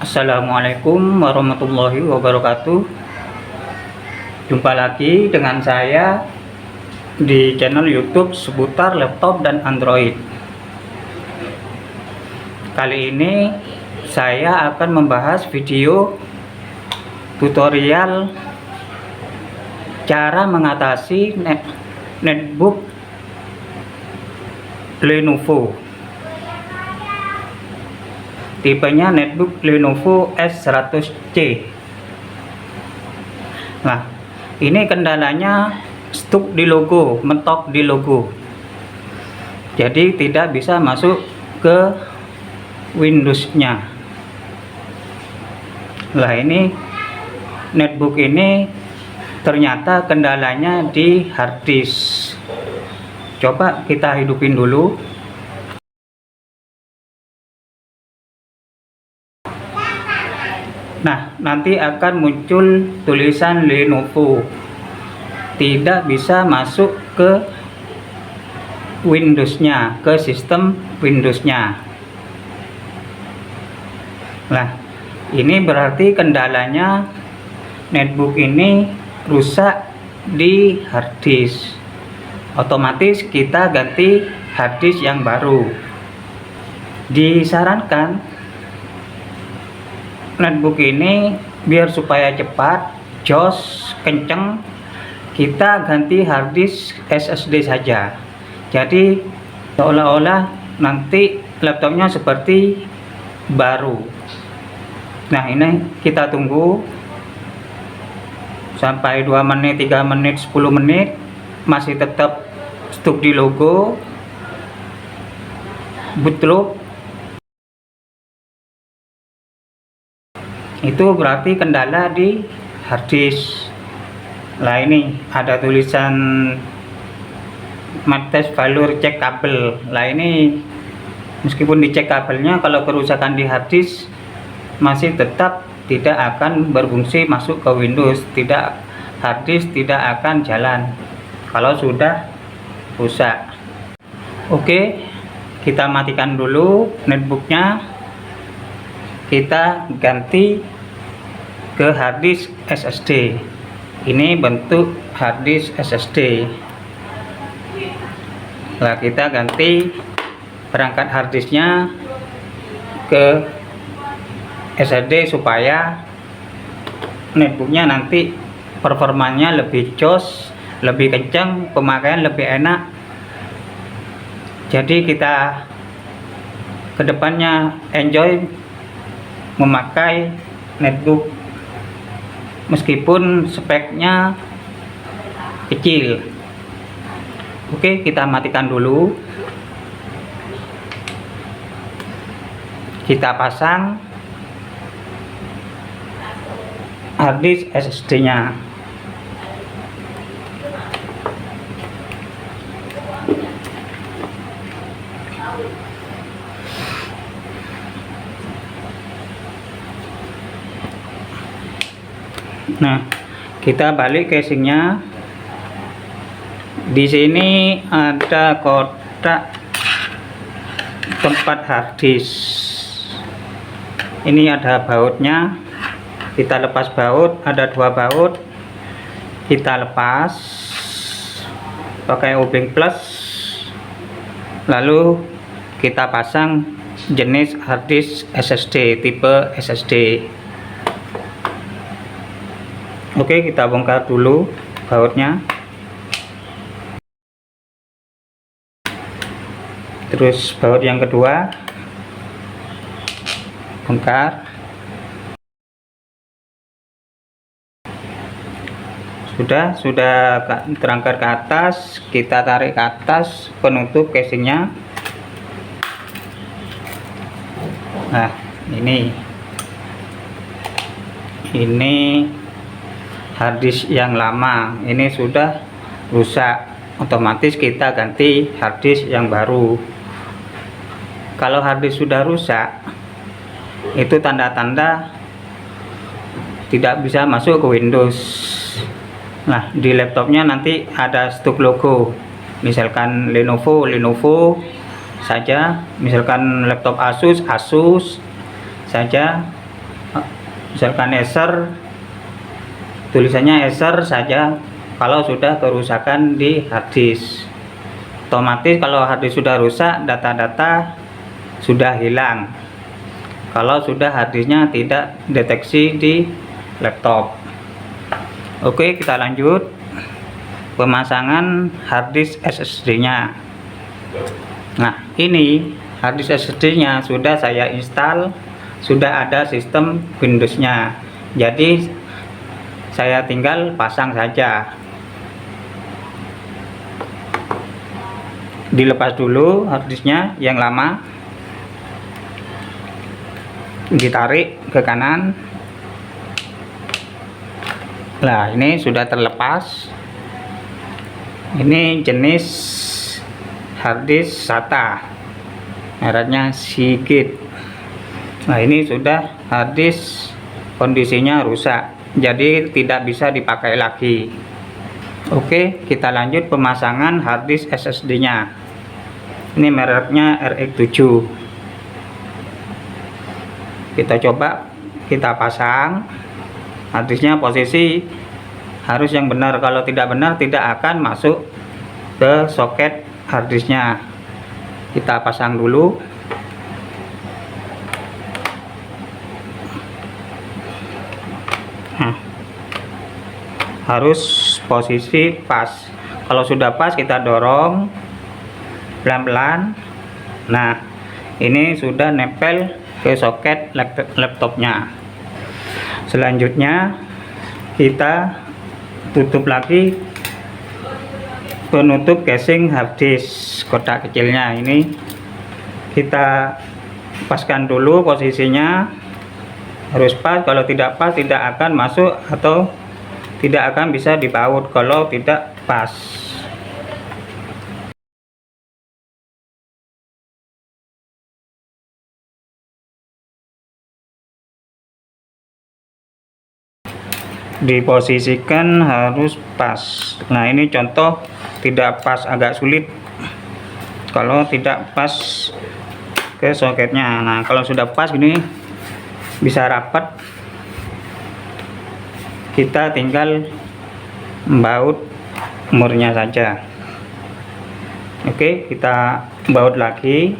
Assalamualaikum warahmatullahi wabarakatuh. Jumpa lagi dengan saya di channel YouTube seputar laptop dan Android. Kali ini saya akan membahas video tutorial cara mengatasi netbook Lenovo. Tipenya netbook Lenovo S100C. Nah, ini kendalanya stuck di logo, mentok di logo. Jadi tidak bisa masuk ke Windows-nya. Lah, ini netbook ini ternyata kendalanya di harddisk. Coba kita hidupin dulu. Nah, nanti akan muncul tulisan Lenovo. Tidak bisa masuk ke Windows-nya, ke sistem Windows-nya. Nah, ini berarti kendalanya netbook ini rusak di harddisk. Otomatis kita ganti harddisk yang baru. Disarankan netbook ini biar supaya cepat, jos, kenceng, kita ganti harddisk SSD saja. Jadi seolah-olah nanti laptopnya seperti baru. Nah, ini kita tunggu sampai 2 menit, 3 menit, 10 menit masih tetap stuck di logo, bootloop. Itu berarti kendala di harddisk. Lah, ini ada tulisan test failure cek kabel. Lah, ini meskipun dicek kabelnya, kalau kerusakan di harddisk masih tetap tidak akan berfungsi masuk ke Windows. Harddisk tidak akan jalan kalau sudah rusak. Oke, kita matikan dulu netbooknya. Kita ganti ke harddisk SSD. Ini bentuk harddisk SSD. Nah, kita ganti perangkat harddisknya ke SSD supaya netbooknya nanti performanya lebih jos, lebih kencang, pemakaian lebih enak. Jadi kita kedepannya enjoy memakai netbook meskipun speknya kecil. Oke, kita matikan dulu. Kita pasang harddisk SSD-nya. Nah, kita balik casingnya. Di sini ada kotak tempat harddisk. Ini ada bautnya. Kita lepas baut, ada 2 baut. Kita lepas pakai obeng plus. Lalu kita pasang jenis harddisk SSD, tipe SSD. Oke, kita bongkar dulu bautnya. Terus baut yang kedua bongkar. Sudah terangkat ke atas, kita tarik ke atas penutup casingnya. Nah, ini harddisk yang lama, ini sudah rusak. Otomatis kita ganti harddisk yang baru. Kalau harddisk sudah rusak, itu tanda-tanda tidak bisa masuk ke Windows. Nah, di laptopnya nanti ada stuck logo, misalkan Lenovo saja, misalkan laptop Asus saja. misalkan Acer, tulisannya Acer saja kalau sudah kerusakan di harddisk. Otomatis kalau harddisk sudah rusak, data-data sudah hilang kalau sudah harddisknya tidak deteksi di laptop. Oke, kita lanjut pemasangan harddisk SSD nya. Nah, ini harddisk SSD nya sudah saya install, sudah ada sistem Windows nya, jadi saya tinggal pasang saja. Dilepas dulu harddisknya yang lama, ditarik ke kanan. Nah, ini sudah terlepas. Ini jenis harddisk SATA, mereknya Seagate. Nah, ini sudah harddisk kondisinya rusak, jadi tidak bisa dipakai lagi. Oke, kita lanjut pemasangan harddisk SSD nya. Ini mereknya RX7. Kita coba, kita pasang. Harddisknya posisi harus yang benar, kalau tidak benar tidak akan masuk ke soket harddisknya. Kita pasang dulu. Nah, harus posisi pas. Kalau sudah pas, kita dorong pelan-pelan. Nah, ini sudah nempel ke soket laptopnya. Selanjutnya kita tutup lagi penutup casing harddisk kotak kecilnya. Ini kita paskan dulu posisinya, harus pas. Kalau tidak pas tidak akan masuk atau tidak akan bisa dibaut kalau tidak pas. Diposisikan harus pas. Nah, ini contoh tidak pas, agak sulit kalau tidak pas ke soketnya. Nah, kalau sudah pas gini bisa rapat, kita tinggal baut murnya saja. Oke, kita baut lagi.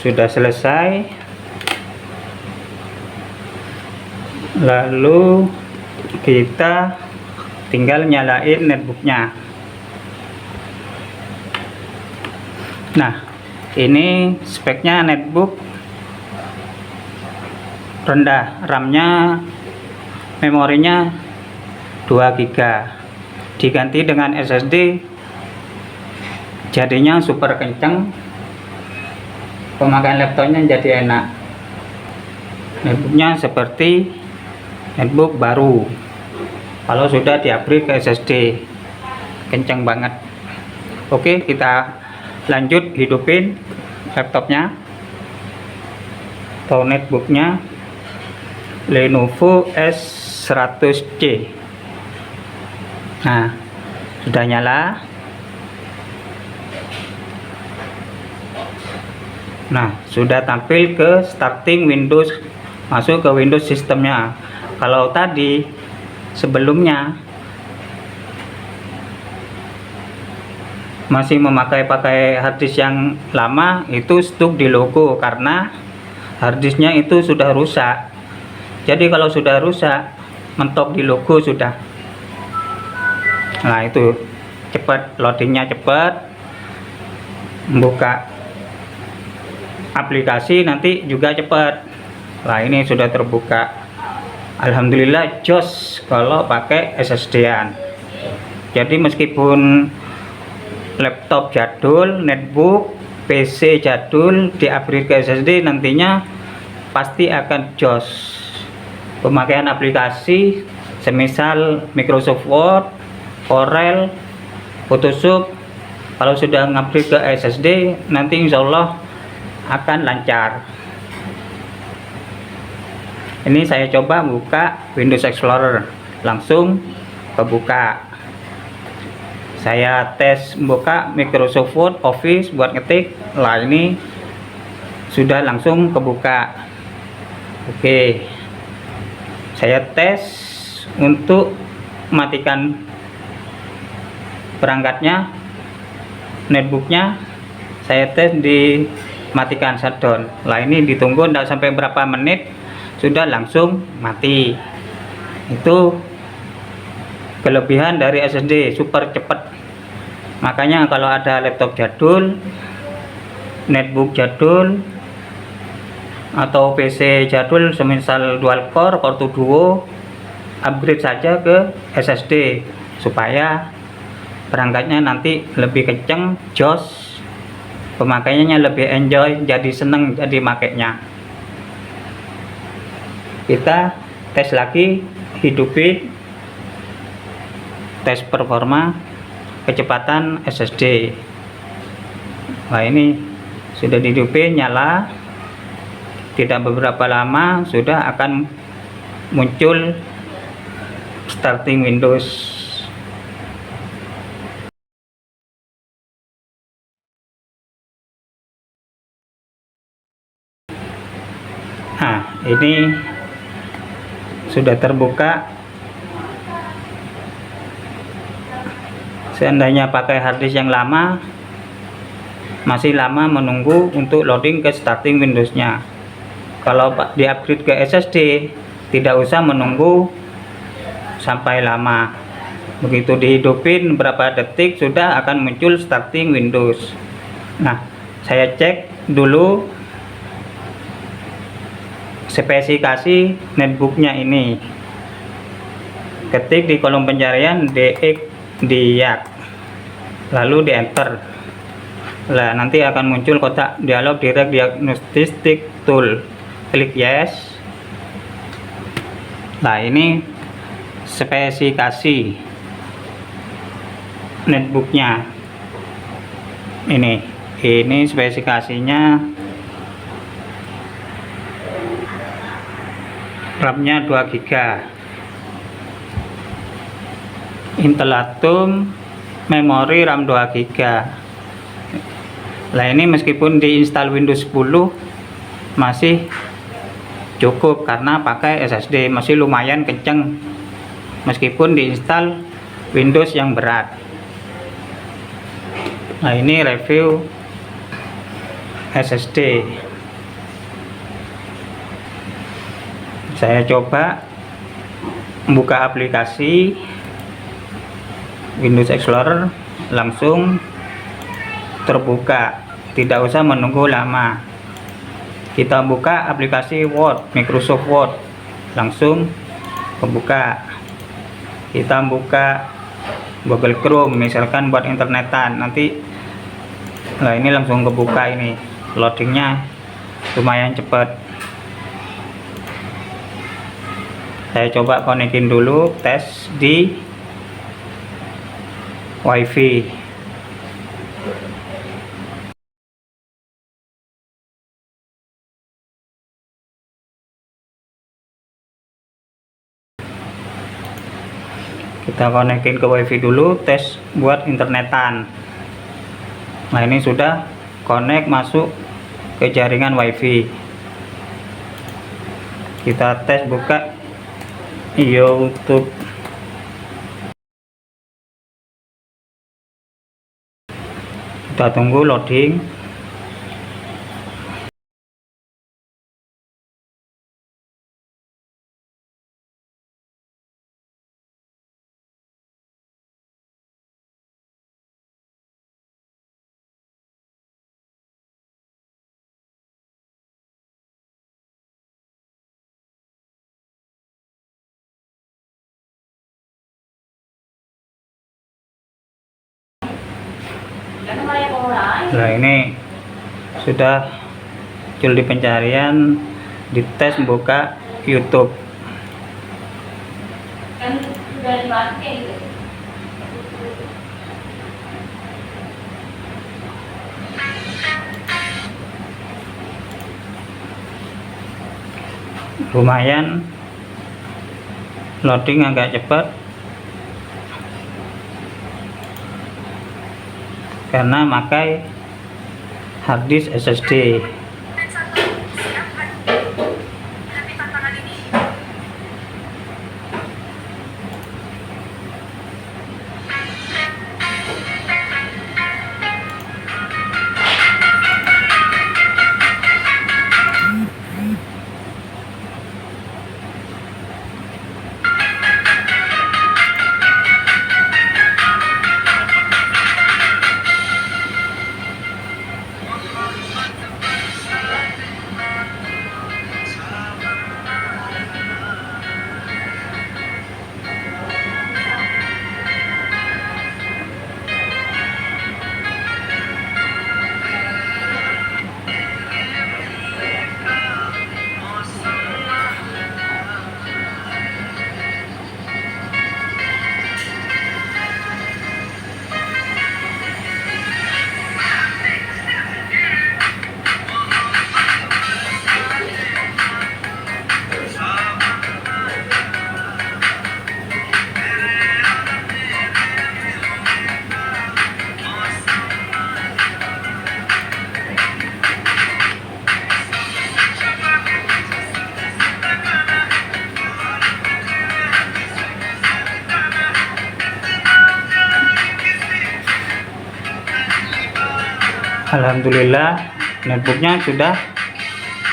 Sudah selesai, lalu kita tinggal nyalain netbooknya. Nah, ini speknya netbook rendah, RAM-nya, memorinya 2 GB, diganti dengan SSD jadinya super kenceng, pemakaian laptopnya jadi enak. Netbooknya seperti netbook baru kalau sudah di-upgrade ke SSD, kenceng banget. Oke, kita lanjut hidupin laptopnya atau netbooknya, Lenovo S100C. Nah, sudah nyala. Nah, sudah tampil ke starting Windows, masuk ke Windows sistemnya. Kalau tadi sebelumnya masih pakai harddisk yang lama, itu stuck di logo karena harddisknya itu sudah rusak. Jadi kalau sudah rusak, mentok di logo sudah. Nah, itu cepat, loadingnya cepat, buka aplikasi nanti juga cepat. Nah, ini sudah terbuka. Alhamdulillah jos kalau pakai SSD-an. Jadi meskipun laptop jadul, netbook, PC jadul, di-upgrade ke SSD, nantinya pasti akan jos. Pemakaian aplikasi semisal Microsoft Word, Corel, Photoshop, kalau sudah ngupgrade ke SSD, nanti insya Allah akan lancar. Ini saya coba buka Windows Explorer, langsung kebuka. Saya tes buka Microsoft Word Office buat ngetik. Lah ini sudah langsung kebuka. Oke, saya tes untuk matikan perangkatnya, netbooknya. Saya tes di matikan shutdown. Lah ini ditunggu tidak sampai berapa menit sudah langsung mati. Itu kelebihan dari SSD, super cepat. Makanya kalau ada laptop jadul, netbook jadul, atau PC jadul semisal dual core, core 2 duo, upgrade saja ke SSD supaya perangkatnya nanti lebih kenceng, jos, pemakaiannya lebih enjoy, jadi seneng jadi makainya. Kita tes lagi, hidupin, tes performa kecepatan SSD. Nah ini sudah dihidupin, nyala. Tidak beberapa lama sudah akan muncul starting Windows. Nah ini sudah terbuka. Seandainya pakai harddisk yang lama, masih lama menunggu untuk loading ke starting Windows-nya. Kalau di upgrade ke SSD, tidak usah menunggu sampai lama. Begitu dihidupin berapa detik sudah akan muncul starting Windows. Nah, saya cek dulu spesifikasi netbooknya ini. Ketik di kolom pencarian DX Diag, lalu di enter. Nah nanti akan muncul kotak dialog direct diagnostic tool. Klik yes. Nah ini spesifikasi netbooknya. Ini spesifikasinya. RAM-nya 2 GB, Intel Atom, memori RAM 2 GB. Nah ini meskipun diinstal Windows 10 masih cukup karena pakai SSD, masih lumayan kenceng meskipun diinstal Windows yang berat. Nah ini review SSD. Saya coba buka aplikasi Windows Explorer, langsung terbuka, tidak usah menunggu lama. Kita buka aplikasi Word, Microsoft Word, langsung kebuka. Kita buka Google Chrome misalkan buat internetan, nanti nah ini langsung kebuka. Ini loadingnya lumayan cepat. Saya coba konekin dulu, tes di WiFi. Kita konekin ke WiFi dulu, tes buat internetan. Nah ini sudah connect masuk ke jaringan WiFi. Kita tes buka YouTube. Kita tunggu loading. Nah ini sudah muncul di pencarian, dites buka YouTube. Lumayan loading agak cepat. karena pakai harddisk SSD. Alhamdulillah, netbooknya sudah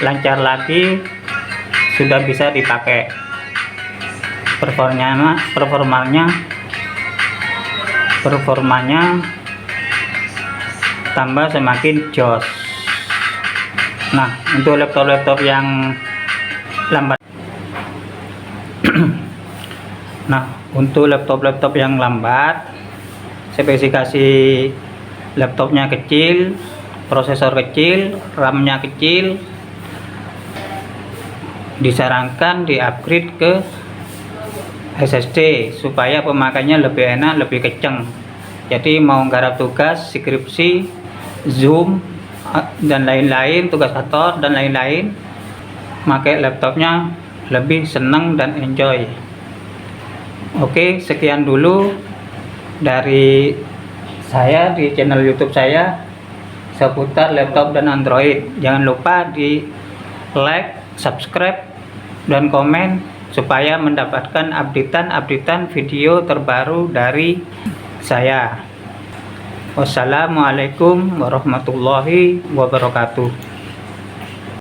lancar lagi, sudah bisa dipakai. Performanya tambah semakin jos. Nah, untuk laptop yang lambat laptop yang lambat, spesifikasi laptopnya kecil, prosesor kecil, RAM-nya kecil, disarankan di-upgrade ke SSD supaya pemakaiannya lebih enak, lebih kenceng. Jadi mau garap tugas, skripsi, Zoom dan lain-lain, tugas kantor dan lain-lain, pakai laptopnya lebih senang dan enjoy. Oke, sekian dulu dari saya di channel YouTube saya seputar laptop dan Android. Jangan lupa di like, subscribe, dan komen supaya mendapatkan updatean video terbaru dari saya. Wassalamualaikum warahmatullahi wabarakatuh.